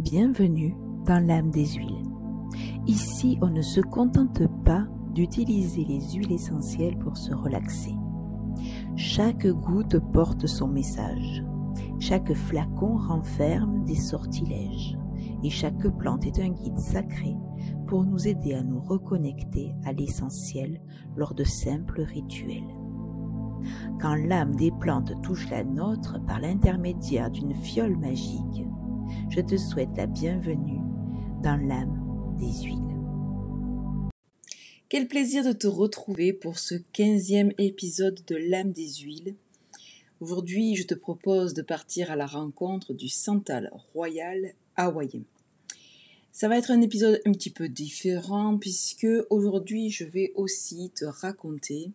Bienvenue dans l'âme des huiles. Ici, on ne se contente pas d'utiliser les huiles essentielles pour se relaxer. Chaque goutte porte son message. Chaque flacon renferme des sortilèges. Et chaque plante est un guide sacré pour nous aider à nous reconnecter à l'essentiel lors de simples rituels. Quand l'âme des plantes touche la nôtre par l'intermédiaire d'une fiole magique, je te souhaite la bienvenue dans l'âme des huiles. Quel plaisir de te retrouver pour ce 15e épisode de l'âme des huiles. Aujourd'hui, je te propose de partir à la rencontre du santal royal hawaïen. Ça va être un épisode un petit peu différent puisque aujourd'hui, je vais aussi te raconter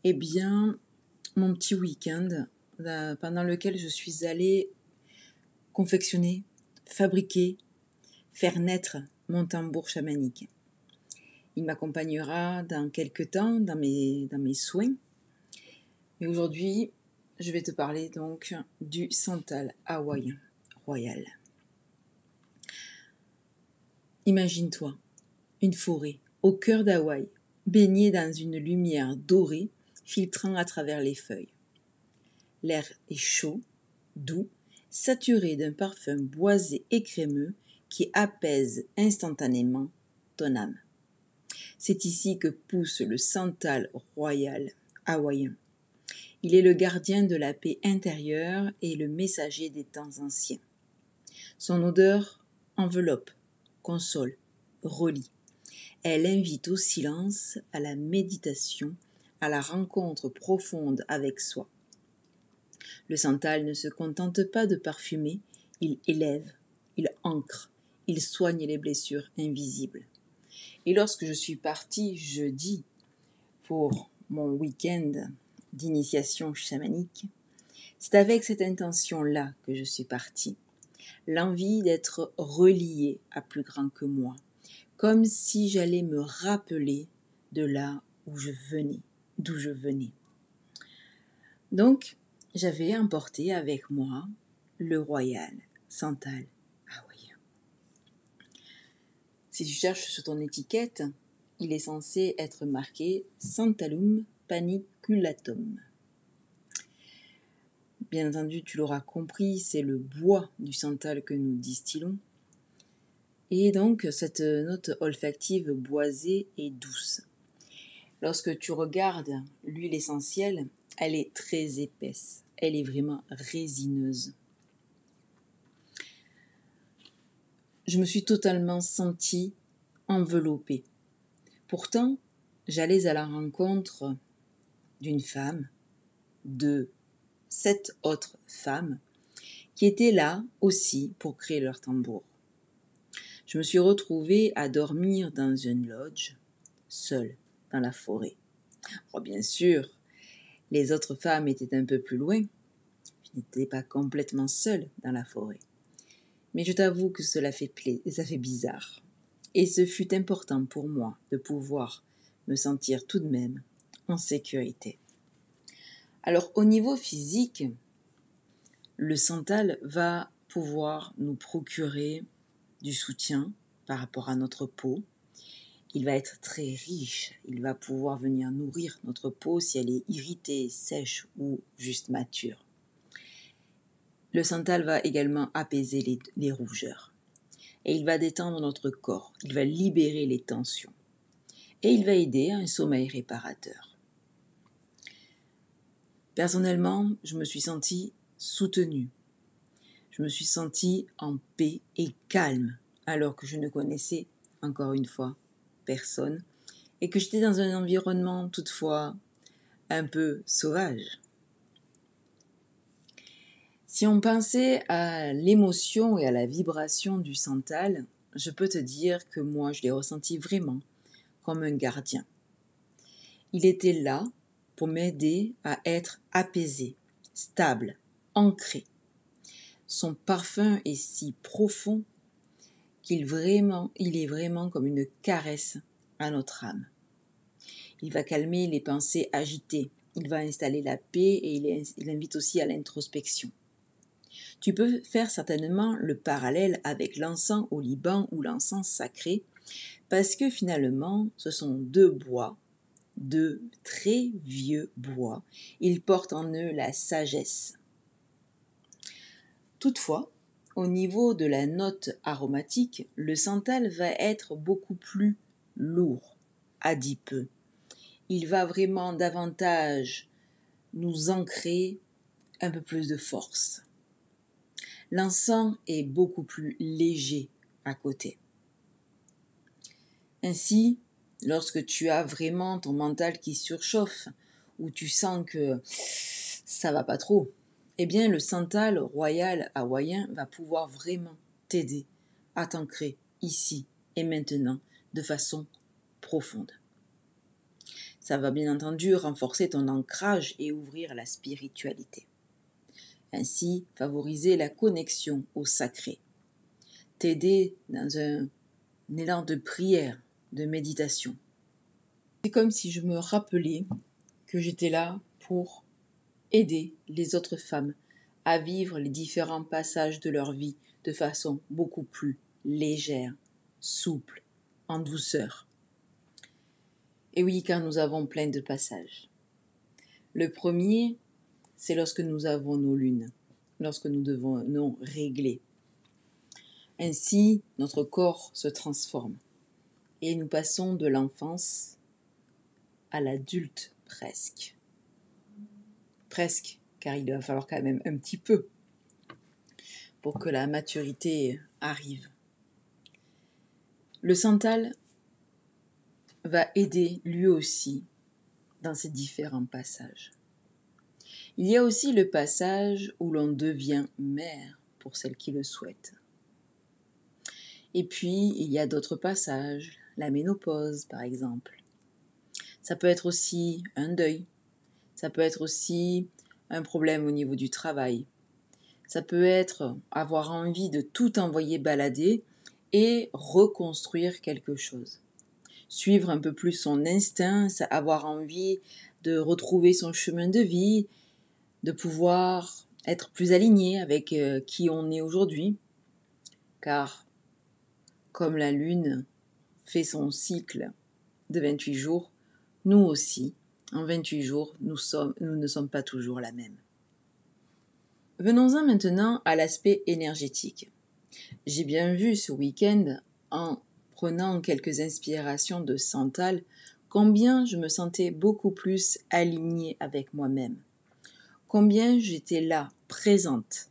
mon petit week-end pendant lequel je suis allée confectionner, fabriquer, faire naître mon tambour chamanique. Il m'accompagnera dans quelques temps dans mes soins. Mais aujourd'hui, je vais te parler donc du santal hawaïen royal. Imagine-toi une forêt au cœur d'Hawaï, baignée dans une lumière dorée filtrant à travers les feuilles. L'air est chaud, doux, saturé d'un parfum boisé et crémeux qui apaise instantanément ton âme. C'est ici que pousse le santal royal hawaïen. Il est le gardien de la paix intérieure et le messager des temps anciens. Son odeur enveloppe, console, relie. Elle invite au silence, à la méditation, à la rencontre profonde avec soi. Le santal ne se contente pas de parfumer, il élève, il ancre, il soigne les blessures invisibles. Et lorsque je suis partie jeudi pour mon week-end d'initiation chamanique, c'est avec cette intention-là que je suis partie. L'envie d'être reliée à plus grand que moi, comme si j'allais me rappeler de là où je venais, d'où je venais. Donc, j'avais emporté avec moi le royal santal hawaïen. Si tu cherches sur ton étiquette, il est censé être marqué Santalum paniculatum. Bien entendu, tu l'auras compris, c'est le bois du santal que nous distillons. Et donc, cette note olfactive boisée et douce. Lorsque tu regardes l'huile essentielle, elle est très épaisse. Elle est vraiment résineuse. Je me suis totalement sentie enveloppée. Pourtant, j'allais à la rencontre d'une femme, de 7 autres femmes, qui étaient là aussi pour créer leur tambour. Je me suis retrouvée à dormir dans une lodge, seule, dans la forêt. Alors bien sûr, les autres femmes étaient un peu plus loin. Je n'étais pas complètement seule dans la forêt. Mais je t'avoue que ça fait bizarre. Et ce fut important pour moi de pouvoir me sentir tout de même en sécurité. Alors au niveau physique, le santal va pouvoir nous procurer du soutien par rapport à notre peau. Il va être très riche, il va pouvoir venir nourrir notre peau si elle est irritée, sèche ou juste mature. Le santal va également apaiser les rougeurs. Et il va détendre notre corps, il va libérer les tensions. Et il va aider à un sommeil réparateur. Personnellement, je me suis sentie soutenue. Je me suis sentie en paix et calme, alors que je ne connaissais, encore une fois, personne, et que j'étais dans un environnement toutefois un peu sauvage. Si on pensait à l'émotion et à la vibration du santal, je peux te dire que moi, je l'ai ressenti vraiment comme un gardien. Il était là pour m'aider à être apaisé, stable, ancré. Son parfum est si profond qu'il est vraiment comme une caresse à notre âme. Il va calmer les pensées agitées, il va installer la paix et il invite aussi à l'introspection. Tu peux faire certainement le parallèle avec l'encens au Liban ou l'encens sacré, parce que finalement, ce sont deux bois, deux très vieux bois. Ils portent en eux la sagesse. Toutefois, au niveau de la note aromatique, le santal va être beaucoup plus lourd, adipeux. Il va vraiment davantage nous ancrer un peu plus de force. L'encens est beaucoup plus léger à côté. Ainsi, lorsque tu as vraiment ton mental qui surchauffe, ou tu sens que ça va pas trop, eh bien le santal royal hawaïen va pouvoir vraiment t'aider à t'ancrer ici et maintenant de façon profonde. Ça va bien entendu renforcer ton ancrage et ouvrir la spiritualité. Ainsi, favoriser la connexion au sacré. T'aider dans un élan de prière, de méditation. C'est comme si je me rappelais que j'étais là pour aider les autres femmes à vivre les différents passages de leur vie de façon beaucoup plus légère, souple, en douceur. Et oui, car nous avons plein de passages. Le premier, c'est lorsque nous avons nos lunes, lorsque nous devons régler. Ainsi, notre corps se transforme et nous passons de l'enfance à l'adulte presque. Presque, car il va falloir quand même un petit peu pour que la maturité arrive. Le santal va aider lui aussi dans ces différents passages. Il y a aussi le passage où l'on devient mère pour celles qui le souhaitent. Et puis, il y a d'autres passages, la ménopause par exemple. Ça peut être aussi un deuil, ça peut être aussi un problème au niveau du travail. Ça peut être avoir envie de tout envoyer balader et reconstruire quelque chose. Suivre un peu plus son instinct, avoir envie de retrouver son chemin de vie, de pouvoir être plus aligné avec qui on est aujourd'hui. Car comme la lune fait son cycle de 28 jours, nous aussi, en 28 jours, nous ne sommes pas toujours la même. Venons-en maintenant à l'aspect énergétique. J'ai bien vu ce week-end, en prenant quelques inspirations de Santal, combien je me sentais beaucoup plus alignée avec moi-même. Combien j'étais là, présente,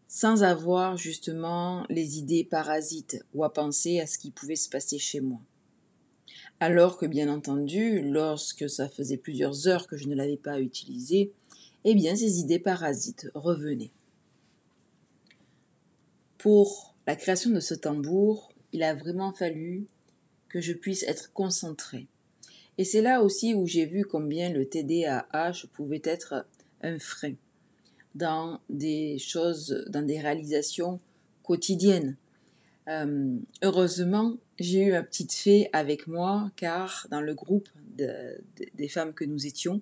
sans avoir justement les idées parasites ou à penser à ce qui pouvait se passer chez moi. Alors que bien entendu, lorsque ça faisait plusieurs heures que je ne l'avais pas utilisé, eh bien ces idées parasites revenaient. Pour la création de ce tambour, il a vraiment fallu que je puisse être concentrée. Et c'est là aussi où j'ai vu combien le TDAH pouvait être un frein dans des choses, dans des réalisations quotidiennes. Heureusement, j'ai eu ma petite fée avec moi car dans le groupe des femmes que nous étions,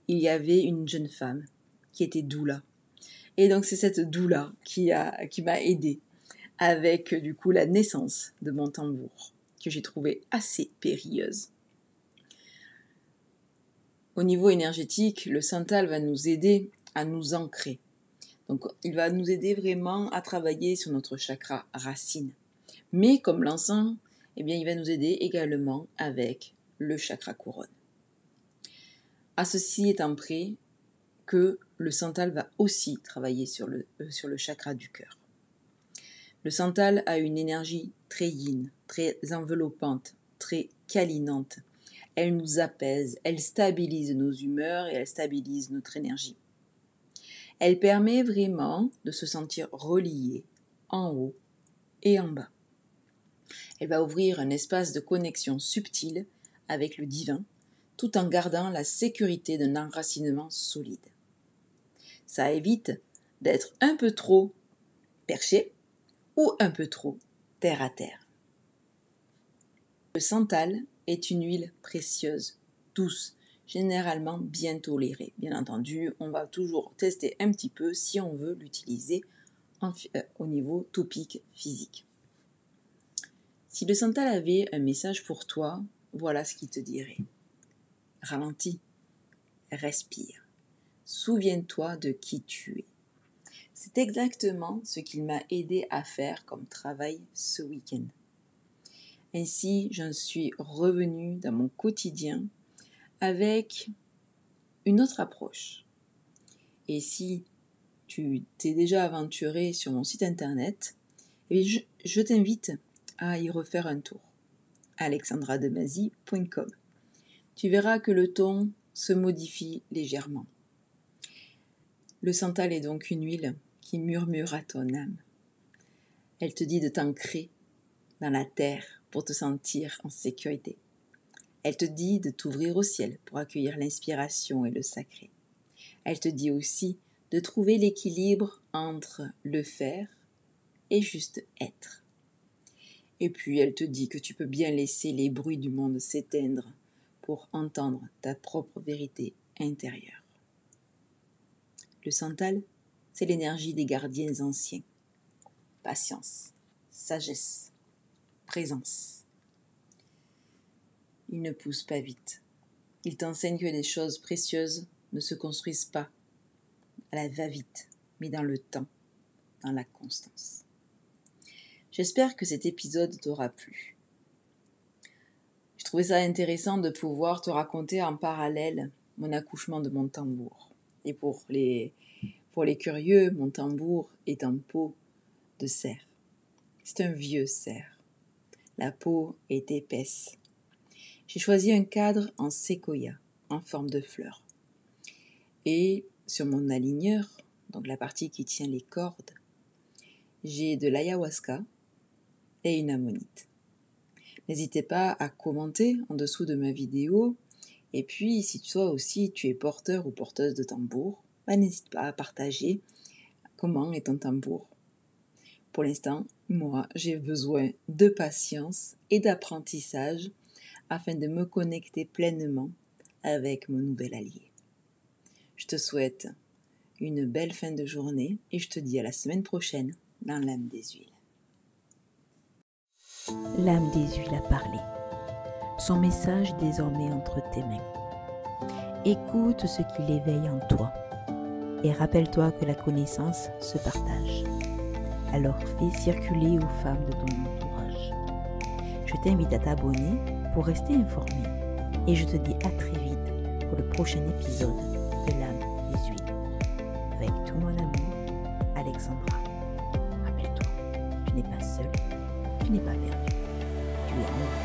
il y avait une jeune femme qui était doula. Et donc c'est cette doula qui m'a aidée avec du coup la naissance de mon tambour que j'ai trouvé assez périlleuse. Au niveau énergétique, le santal va nous aider à nous ancrer. Donc il va nous aider vraiment à travailler sur notre chakra racine. Mais comme l'encens, eh bien, il va nous aider également avec le chakra couronne. À ceci étant près que le santal va aussi travailler sur le chakra du cœur. Le santal a une énergie très yin, très enveloppante, très câlinante. Elle nous apaise, elle stabilise nos humeurs et elle stabilise notre énergie. Elle permet vraiment de se sentir relié en haut et en bas. Elle va ouvrir un espace de connexion subtile avec le divin, tout en gardant la sécurité d'un enracinement solide. Ça évite d'être un peu trop perché ou un peu trop terre à terre. Le santal est une huile précieuse, douce, généralement bien toléré. Bien entendu, on va toujours tester un petit peu si on veut l'utiliser au niveau topique physique. Si le santal avait un message pour toi, voilà ce qu'il te dirait. Ralentis, respire, souviens-toi de qui tu es. C'est exactement ce qu'il m'a aidé à faire comme travail ce week-end. Ainsi, j'en suis revenue dans mon quotidien avec une autre approche. Et si tu t'es déjà aventuré sur mon site internet, je t'invite à y refaire un tour. alexandrademazie.com. Tu verras que le ton se modifie légèrement. Le santal est donc une huile qui murmure à ton âme. Elle te dit de t'ancrer dans la terre pour te sentir en sécurité. Elle te dit de t'ouvrir au ciel pour accueillir l'inspiration et le sacré. Elle te dit aussi de trouver l'équilibre entre le faire et juste être. Et puis elle te dit que tu peux bien laisser les bruits du monde s'éteindre pour entendre ta propre vérité intérieure. Le santal, c'est l'énergie des gardiens anciens. Patience, sagesse, présence. Il ne pousse pas vite. Il t'enseigne que les choses précieuses ne se construisent pas à la va-vite, mais dans le temps, dans la constance. J'espère que cet épisode t'aura plu. Je trouvais ça intéressant de pouvoir te raconter en parallèle mon accouchement de mon tambour. Et pour les curieux, mon tambour est en peau de cerf. C'est un vieux cerf. La peau est épaisse. J'ai choisi un cadre en séquoia, en forme de fleur. Et sur mon aligneur, donc la partie qui tient les cordes, j'ai de l'ayahuasca et une ammonite. N'hésitez pas à commenter en dessous de ma vidéo. Et puis, si toi aussi tu es porteur ou porteuse de tambour, n'hésite pas à partager comment est ton tambour. Pour l'instant, moi, j'ai besoin de patience et d'apprentissage afin de me connecter pleinement avec mon nouvel allié. Je te souhaite une belle fin de journée et je te dis à la semaine prochaine dans l'âme des huiles. L'âme des huiles a parlé. Son message est désormais entre tes mains. Écoute ce qu'il éveille en toi et rappelle-toi que la connaissance se partage. Alors fais circuler aux femmes de ton entourage. Je t'invite à t'abonner pour rester informé et je te dis à très vite pour le prochain épisode de l'âme des huiles. Avec tout mon amour, Alexandra. Rappelle-toi, tu n'es pas seul, tu n'es pas perdu, tu es en